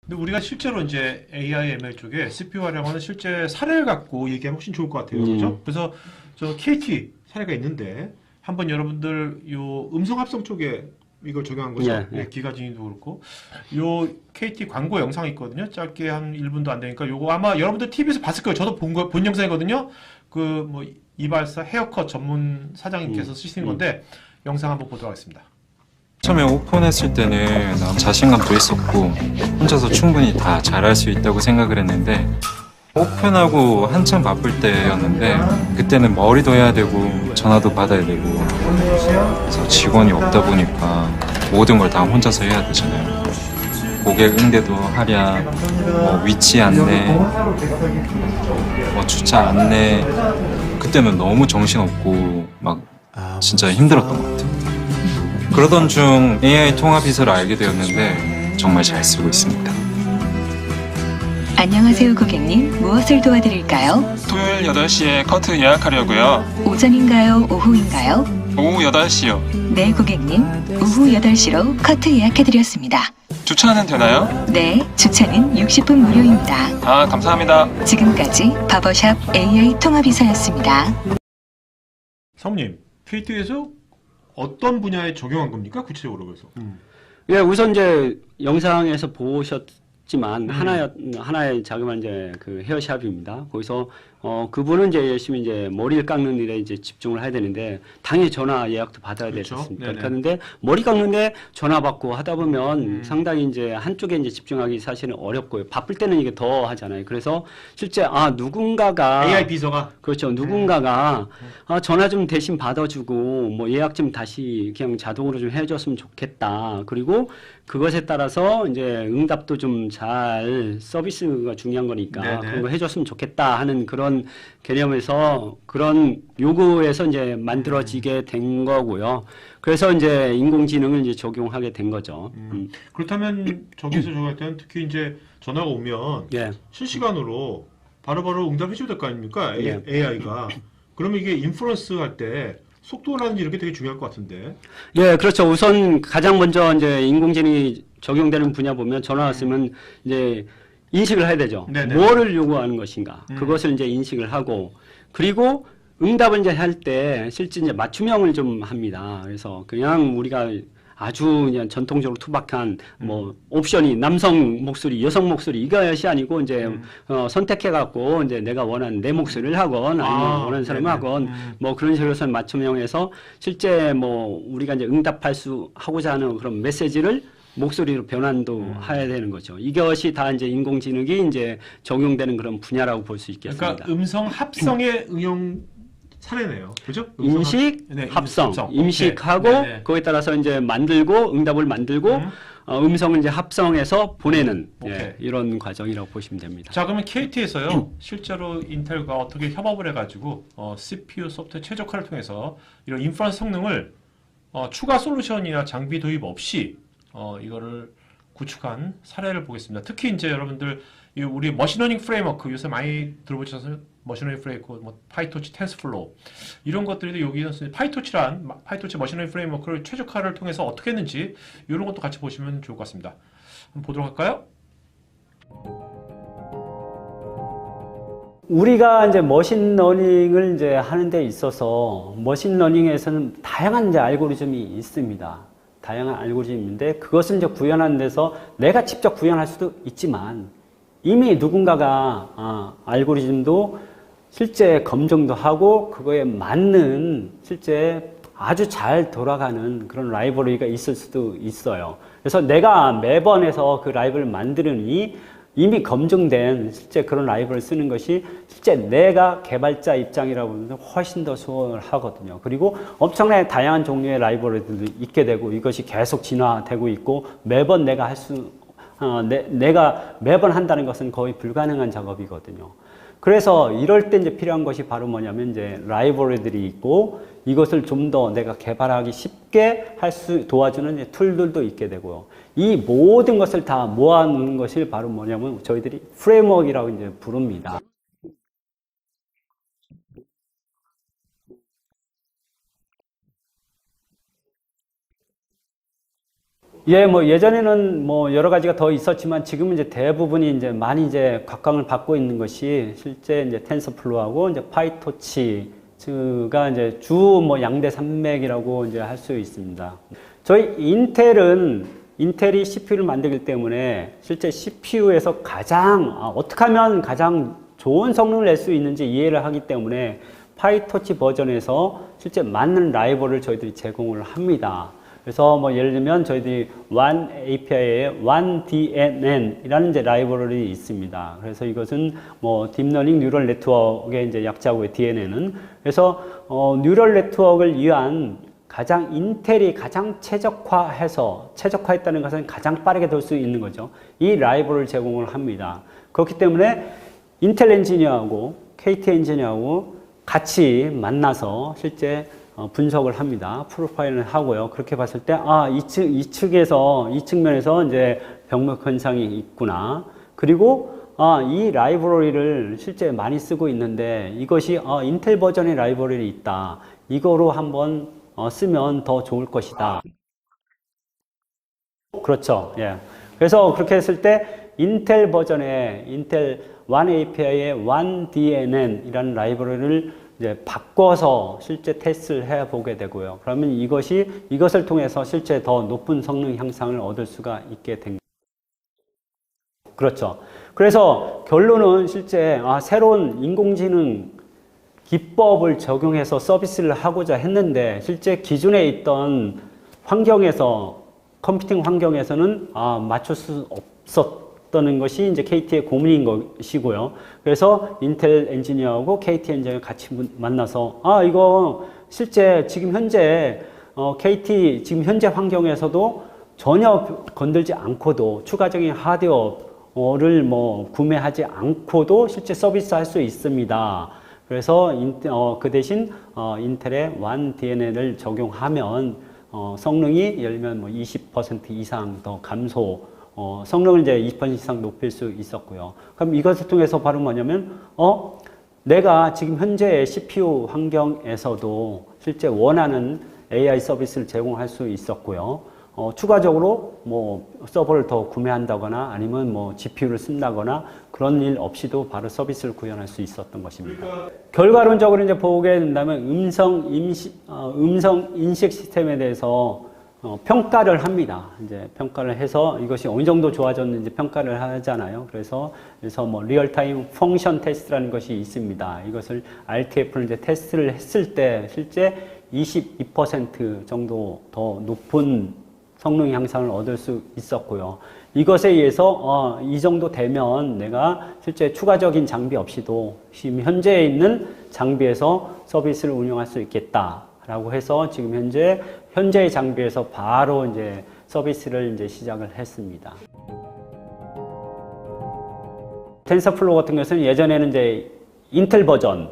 근데 우리가 실제로 이제 AI, ML 쪽에 CPU 활용하는 실제 사례를 갖고 얘기하면 훨씬 좋을 것 같아요. 그죠? 그래서 저 KT 사례가 있는데 한번 여러분들 요 음성 합성 쪽에 이걸 적용한 거죠. 예, 예. 예, 기가진이도 그렇고. 요 KT 광고 영상이 있거든요. 짧게 한 1분도 안 되니까 요거 아마 여러분들 TV에서 봤을 거예요. 저도 본 영상이거든요. 그 뭐 이발사 헤어컷 전문 사장님께서 쓰시는 건데 영상 한번 보도록 하겠습니다. 처음에 오픈했을 때는 자신감도 있었고 혼자서 충분히 다 잘할 수 있다고 생각을 했는데 오픈하고 한참 바쁠 때였는데 그때는 머리도 해야 되고 전화도 받아야 되고 그래서 직원이 없다 보니까 모든 걸 다 혼자서 해야 되잖아요. 고객 응대도 하랴, 뭐 위치 안내, 뭐 주차 안내. 그때는 너무 정신없고 막 진짜 힘들었던 것 같아요. 그러던 중 AI 통합비서를 알게 되었는데 정말 잘 쓰고 있습니다. 안녕하세요, 고객님. 무엇을 도와드릴까요? 토요일 8시에 커트 예약하려고요. 오전인가요? 오후인가요? 오후 8시요. 네, 고객님. 오후 8시로 커트 예약해드렸습니다. 주차는 되나요? 네, 주차는 60분 무료입니다. 아, 감사합니다. 지금까지 바버샵 AI 통합이사였습니다. 사모님, KT에서 어떤 분야에 적용한 겁니까? 구체적으로 그래서. 예, 우선 이제 영상에서 보셨지만 하나의 자그마한 이제 그 헤어샵입니다. 거기서 그분은 이제 열심히 이제 머리를 깎는 일에 이제 집중을 해야 되는데 당연히 전화 예약도 받아야 되지 그렇죠. 않습니까? 네네. 그런데 머리 깎는데 전화 받고 하다 보면 상당히 이제 한쪽에 이제 집중하기 사실은 어렵고요. 바쁠 때는 이게 더 하잖아요. 그래서 실제 누군가가 AI 비서가 그렇죠. 누군가가 전화 좀 대신 받아주고 뭐 예약 좀 다시 그냥 자동으로 좀 해줬으면 좋겠다. 그리고 그것에 따라서 이제 응답도 좀 잘 서비스가 중요한 거니까 네네. 그런 거 해줬으면 좋겠다 하는 그런 개념에서 그런 요구에서 이제 만들어지게 된 거고요. 그래서 이제 인공지능을 이제 적용하게 된 거죠. 그렇다면 저기서 적용할 때는 특히 이제 전화가 오면 예. 실시간으로 바로바로 응답해 줘야 될 거 아닙니까? 예. AI가. 그러면 이게 인플루언스 할 때 속도라든지 이런 게 되게 중요할 것 같은데. 예, 그렇죠. 우선 가장 먼저 이제 인공지능이 적용되는 분야 보면 전화 왔으면 이제 인식을 해야 되죠. 네네. 뭐를 요구하는 것인가. 그것을 이제 인식을 하고 그리고 응답을 이제 할 때 실제 이제 맞춤형을 좀 합니다. 그래서 그냥 우리가 아주 그냥 전통적으로 투박한 뭐 옵션이 남성 목소리, 여성 목소리 이것이 아니고 이제 선택해 갖고 이제 내가 원하는 내 목소리를 하건 아니면 원하는 사람을 네네. 하건 뭐 그런 식으로 해서 맞춤형해서 실제 뭐 우리가 이제 응답할 수 하고자 하는 그런 메시지를 목소리로 변환도 해야 되는 거죠. 이것이 다 이제 인공지능이 이제 적용되는 그런 분야라고 볼 수 있겠습니다. 그러니까 음성 합성의 응용 사례네요. 그죠? 음성 인식, 네, 합성, 합성. 임식하고 오케이. 네네. 그거에 따라서 이제 만들고 응답을 만들고 음성을 이제 합성해서 보내는 오케이. 이런 과정이라고 보시면 됩니다. 자, 그러면 KT에서요, 실제로 인텔과 어떻게 협업을 해가지고, CPU 소프트웨어 최적화를 통해서 이런 인프라런스 성능을 추가 솔루션이나 장비 도입 없이 이거를 구축한 사례를 보겠습니다. 특히 이제 여러분들 우리 머신러닝 프레임워크 요새 많이 들어보셔서 머신러닝 프레임워크, 뭐 파이토치, 텐스플로우 이런 것들이 여기서 파이토치 머신러닝 프레임워크를 최적화를 통해서 어떻게 했는지 이런 것도 같이 보시면 좋을 것 같습니다. 한번 보도록 할까요? 우리가 이제 머신러닝을 이제 하는 데 있어서 머신러닝에서는 다양한 이제 알고리즘이 있습니다. 다양한 알고리즘인데 그것을 이제 구현하는 데서 내가 직접 구현할 수도 있지만 이미 누군가가 알고리즘도 실제 검증도 하고 그거에 맞는 실제 아주 잘 돌아가는 그런 라이브러리가 있을 수도 있어요. 그래서 내가 매번 해서 그 라이브러리를 만드느니 이미 검증된 실제 그런 라이브러리를 쓰는 것이 실제 내가 개발자 입장이라고 하면 훨씬 더 수월하거든요. 그리고 엄청나게 다양한 종류의 라이브러리들도 있게 되고 이것이 계속 진화되고 있고 매번 내가 내가 매번 한다는 것은 거의 불가능한 작업이거든요. 그래서 이럴 때 이제 필요한 것이 바로 뭐냐면 이제 라이브러리들이 있고 이것을 좀 더 내가 개발하기 쉽게 도와주는 이제 툴들도 있게 되고요. 이 모든 것을 다 모아놓은 것이 바로 뭐냐면 저희들이 프레임워크라고 이제 부릅니다. 예, 뭐 예전에는 뭐 여러 가지가 더 있었지만 지금은 이제 대부분이 이제 많이 이제 각광을 받고 있는 것이 실제 이제 텐서플로우하고 이제 파이토치가 이제 주 뭐 양대 산맥이라고 이제 할 수 있습니다. 저희 인텔이 CPU를 만들기 때문에 실제 CPU에서 가장 어떻게 하면 가장 좋은 성능을 낼 수 있는지 이해를 하기 때문에 파이토치 버전에서 실제 맞는 라이벌을 저희들이 제공을 합니다. 그래서 뭐 예를 들면 저희들이 One API에 One DNN이라는 이제 라이브러리 있습니다. 그래서 이것은 뭐 딥러닝 뉴럴 네트워크의 이제 약자고요. DNN은. 그래서 뉴럴 네트워크를 위한 인텔이 가장 최적화했다는 것은 가장 빠르게 돌 수 있는 거죠. 이 라이브러리를 제공을 합니다. 그렇기 때문에 인텔 엔지니어하고 KT 엔지니어하고 같이 만나서 실제 분석을 합니다. 프로파일을 하고요. 그렇게 봤을 때, 이 측면에서 이제 병목 현상이 있구나. 그리고, 이 라이브러리를 실제 많이 쓰고 있는데, 이것이, 인텔 버전의 라이브러리 있다. 이거로 한번 쓰면 더 좋을 것이다. 그렇죠. 예. 그래서 그렇게 했을 때, 인텔 버전의, 인텔 One API의 One DNN 이라는 라이브러리를 이제 바꿔서 실제 테스트를 해보게 되고요. 그러면 이것을 통해서 실제 더 높은 성능 향상을 얻을 수가 있게 된 거죠. 그렇죠. 그래서 결론은 실제 새로운 인공지능 기법을 적용해서 서비스를 하고자 했는데 실제 기존에 있던 컴퓨팅 환경에서는 맞출 수 없었던 것이 이제 KT의 고민인 것이고요. 그래서 인텔 엔지니어하고 KT 엔지니어 같이 만나서 이거 실제 지금 현재 KT 지금 현재 환경에서도 전혀 건들지 않고도 추가적인 하드웨어를 뭐 구매하지 않고도 실제 서비스할 수 있습니다. 그래서 그 대신 인텔의 One DNN을 적용하면 성능이 예를 들면 뭐 20% 이상 더 감소, 성능을 이제 20% 이상 높일 수 있었고요. 그럼 이것을 통해서 바로 뭐냐면, 내가 지금 현재의 CPU 환경에서도 실제 원하는 AI 서비스를 제공할 수 있었고요. 추가적으로 뭐 서버를 더 구매한다거나 아니면 뭐 GPU를 쓴다거나 그런 일 없이도 바로 서비스를 구현할 수 있었던 것입니다. 결과론적으로 이제 보게 된다면 음성 인식 시스템에 대해서 평가를 합니다. 이제 평가를 해서 이것이 어느 정도 좋아졌는지 평가를 하잖아요. 그래서 뭐 리얼타임 펑션 테스트라는 것이 있습니다. 이것을 RTF를 이제 테스트를 했을 때 실제 22% 정도 더 높은 성능 향상을 얻을 수 있었고요. 이것에 의해서 이 정도 되면 내가 실제 추가적인 장비 없이도 지금 현재 있는 장비에서 서비스를 운영할 수 있겠다라고 해서 지금 현재의 장비에서 바로 이제 서비스를 이제 시작을 했습니다. 텐서플로우 같은 것은 예전에는 이제 인텔 버전이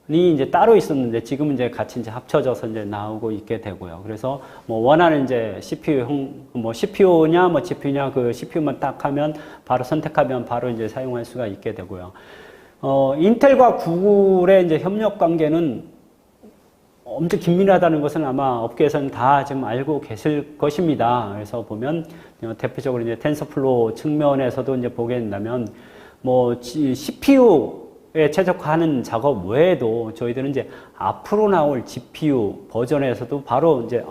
이제 따로 있었는데 지금은 이제 같이 이제 합쳐져서 이제 나오고 있게 되고요. 그래서 뭐 원하는 이제 CPU냐 뭐 GPU냐 그 CPU만 딱 하면 바로 선택하면 바로 이제 사용할 수가 있게 되고요. 인텔과 구글의 이제 협력 관계는 엄청 긴밀하다는 것은 아마 업계에서는 다 지금 알고 계실 것입니다. 그래서 보면 대표적으로 이제 텐서플로우 측면에서도 이제 보게 된다면 뭐 CPU에 최적화하는 작업 외에도 저희들은 이제 앞으로 나올 GPU 버전에서도 바로 이제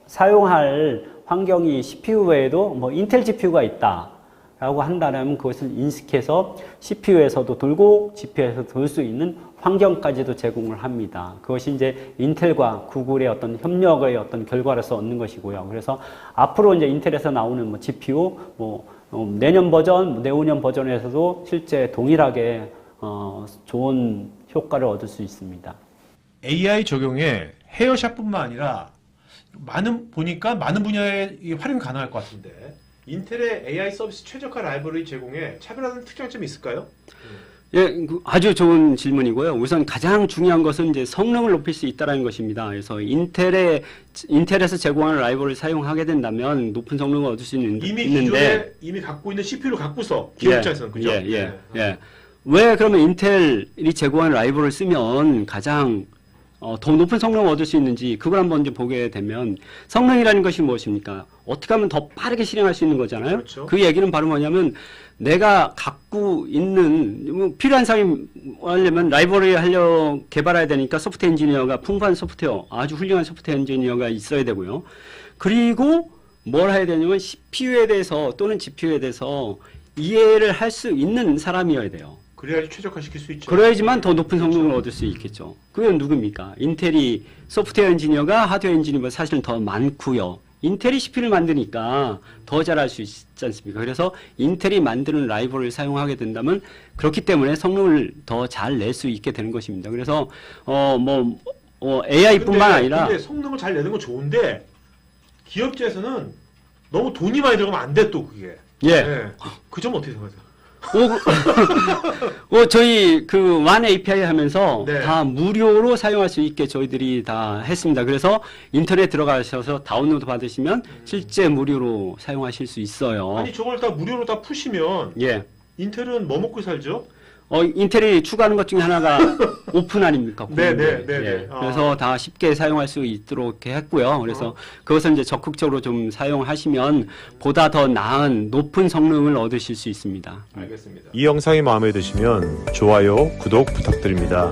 사용할 환경이 CPU 외에도 뭐 인텔 GPU가 있다라고 한다면 그것을 인식해서 CPU에서도 돌고 GPU에서 돌 수 있는 환경까지도 제공을 합니다. 그것이 이제 인텔과 구글의 어떤 협력의 어떤 결과로서 얻는 것이고요. 그래서 앞으로 이제 인텔에서 나오는 뭐 GPU, 내년 버전, 내후년 버전에서도 실제 동일하게 좋은 효과를 얻을 수 있습니다. AI 적용에 헤어샷뿐만 아니라 보니까 많은 분야에 활용이 가능할 것 같은데 인텔의 AI 서비스 최적화 라이브러리 제공에 차별화된 특장점이 있을까요? 예, 아주 좋은 질문이고요. 우선 가장 중요한 것은 이제 성능을 높일 수 있다는 것입니다. 그래서 인텔에서 제공하는 라이브러리를 사용하게 된다면 높은 성능을 얻을 수 있는데 이미 갖고 있는 CPU를 갖고서 기업 입장에서는 그죠? 왜 그러면 인텔이 제공하는 라이브러리를 쓰면 가장 더 높은 성능을 얻을 수 있는지 그걸 한번 이제 보게 되면 성능이라는 것이 무엇입니까? 어떻게 하면 더 빠르게 실행할 수 있는 거잖아요. 그렇죠. 그 얘기는 바로 뭐냐면 내가 갖고 있는 뭐 필요한 사람이 하려면 라이브러리 개발해야 되니까 소프트웨어 엔지니어가 풍부한 소프트웨어, 아주 훌륭한 소프트웨어 엔지니어가 있어야 되고요. 그리고 뭘 해야 되냐면 CPU에 대해서 또는 GPU에 대해서 이해를 할 수 있는 사람이어야 돼요. 그래야지 최적화시킬 수 있죠. 그래야지만 더 높은 성능을 얻을 수 있겠죠. 그건 누굽니까? 인텔이 소프트웨어 엔지니어가 하드웨어 엔지니어보다 사실은 더 많고요. 인텔이 CPU를 만드니까 더 잘할 수 있지 않습니까? 그래서 인텔이 만드는 라이브러리를 사용하게 된다면 그렇기 때문에 성능을 더 잘 낼 수 있게 되는 것입니다. 그래서 AI뿐만 아니라 근데 성능을 잘 내는 건 좋은데 기업체에서는 너무 돈이 많이 들어가면 안 돼 또 그게. 예. 그 점 어떻게 생각하세요? 저희 그 완 API 하면서 네. 다 무료로 사용할 수 있게 저희들이 다 했습니다. 그래서 인터넷 들어가셔서 다운로드 받으시면 실제 무료로 사용하실 수 있어요. 아니 저걸 다 무료로 다 푸시면 예. 인텔은 뭐 먹고 살죠? 인텔이 추가하는 것 중에 하나가 오픈 아닙니까? 네, 공유. 네. 예. 그래서 다 쉽게 사용할 수 있도록 이렇게 했고요. 그래서 그것을 이제 적극적으로 좀 사용하시면 보다 더 나은 높은 성능을 얻으실 수 있습니다. 알겠습니다. 이 영상이 마음에 드시면 좋아요, 구독 부탁드립니다.